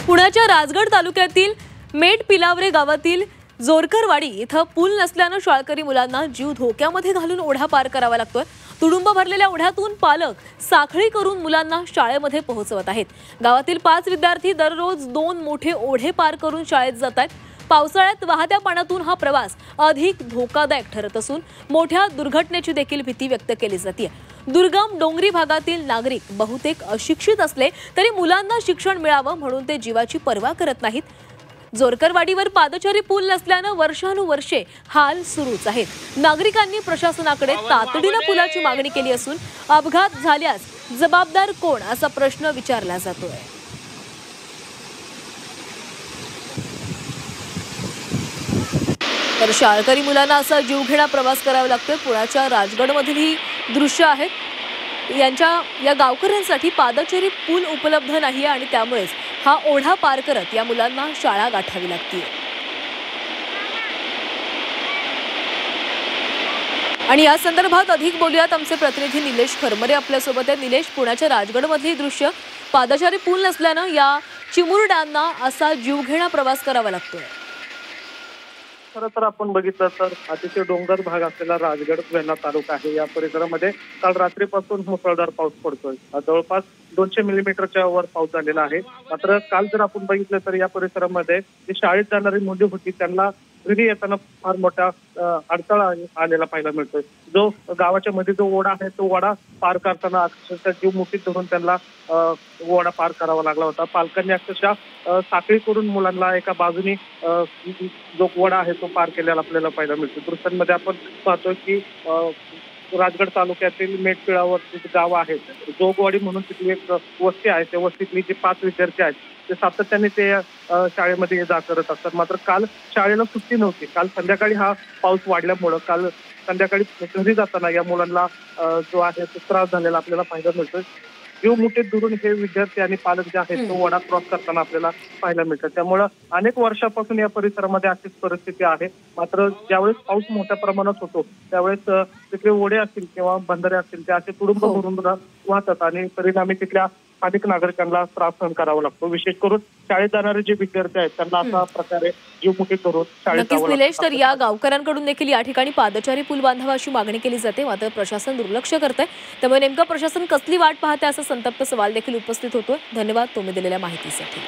पुण्याच्या राजगड तालुक्यातील मेट पिलावरे गावातील जोरकरवाडी इथं पूल नसल्यानं शाळकरी मुलांना जीव धोक्यामध्ये घालून ओढा पार करावा लागतोय। तुडुंब भरलेल्या ओढ्यातून पालक साखळी करून मुलांना शाळेमध्ये पोहोचवत आहेत। गावातील 5 विद्यार्थी दररोज 2 मोठे ओढे पार करून शाळेत जातात। पावसाळ्यात वाहत्या पाण्यातून हा प्रवास अधिक धोकादायक ठरत असून मोठ्या दुर्घटनेची देखील भीती व्यक्त केली जाते। दुर्गम डोंगरी भागातील नागरिक बहुतेक अशिक्षित असले तरी मुलांना शिक्षण मिळावं म्हणून ते जीवाची पर्वा करत नाहीत। जोरकरवाडीवर पादचारी पूल नसल्यानं वर्षानुवर्षे हाल सुरूच आहेत। नागरिकांनी प्रशासनाकडे तातडीनं पुलाची मागणी केली असून अपघात झाल्यास जबाबदार कोण असा प्रश्न विचारला जातोय। तर शाळकरी मुलांना असा जीवघेणा प्रवास करावा लागतोय। पुण्याच्या राजगडमधील ही दृश्य आहेत। या गावकऱ्यांसाठी पादचारी पूल उपलब्ध नाही आणि त्यामुळेच हा ओढा पार करत या मुलांना शाळा गाठावी लागते। आणि या संदर्भात अधिक बोलूयात आमचे प्रतिनिधी निलेश खरमरे आपल्या सोबत आहेत। निलेश, पुण्याच्या राजगडमधली दृश्य, पादचारी पूल नसल्यानं या चिमुरड्यांना असा जीवघेणा प्रवास करावा लागतोय। खरं तर आपण बघितलं तर अतिशय डोंगर भाग असलेला राजगड वेल्हा तालुका आहे। या परिसरामध्ये काल रात्रीपासून मुसळधार पाऊस पडतोय। जवळपास 200 मिलीमीटरच्या वर पाऊस झालेला आहे। मात्र काल जर आपण बघितलं तर या परिसरामध्ये जी शाळेत जाणारी मुले होती त्यांना घरी येताना फार मोठा अडथळा आलेला पाहायला मिळतोय। जो गावाच्या मध्ये जो ओढा आहे तो ओढा पार करताना अक्षरशः जीव मुठीत धरून त्यांना ओढा पार करावा लागला होता। पालकांनी अक्षरशः साखळी करून मुलांना एका बाजूनी जो ओढा आहे तो पार केलेला आपल्याला पाहायला मिळतो। दृश्यांमध्ये आपण पाहतोय की राजगड तालुक्यातील मेटपिळावर गाव आहे, जोगवाडी म्हणून तिथली एक वस्ती आहे। त्या वस्तीतली जे 5 विद्यार्थी आहेत ते सातत्याने ते शाळेमध्ये ये जा करत असतात। मात्र काल शाळेला सुट्टी नव्हती। काल संध्याकाळी हा पाऊस वाढल्यामुळे काल संध्याकाळी घरी जाताना या मुलांना जो आहे तो त्रास झालेला आपल्याला पाहायला मिळतोय। जीव मुठीत धरून हे विद्यार्थी आणि पालक जे आहेत तो ओढा क्रॉस करताना आपल्याला पाहायला मिळतं। त्यामुळे अनेक वर्षापासून या परिसरामध्ये अशीच परिस्थिती आहे। मात्र ज्यावेळेस पाऊस मोठ्या प्रमाणात होतो त्यावेळेस तिथले ओढे असतील किंवा बंधारे असतील ते असे तुडुंब भरून वाहतात आणि परिणामी तिथल्या अनेक नागरिकांना त्रास सहन करावा लागतो। विशेष करून शाळेत जाणारे जे विद्यार्थी आहेत त्यांना अशा प्रकारे जीव मुठीत धरून शाळेत जावं लागतं। तर या गावकऱ्यांकडून देखील या ठिकाणी पादचारी पूल बांधावा अशी मागणी केली जाते। मात्र प्रशासन दुर्लक्ष करतंय। त्यामुळे नेमकं प्रशासन कसली वाट पाहते असा संतप्त सवाल देखील उपस्थित होतोय। धन्यवाद तुम्ही दिलेल्या माहितीसाठी।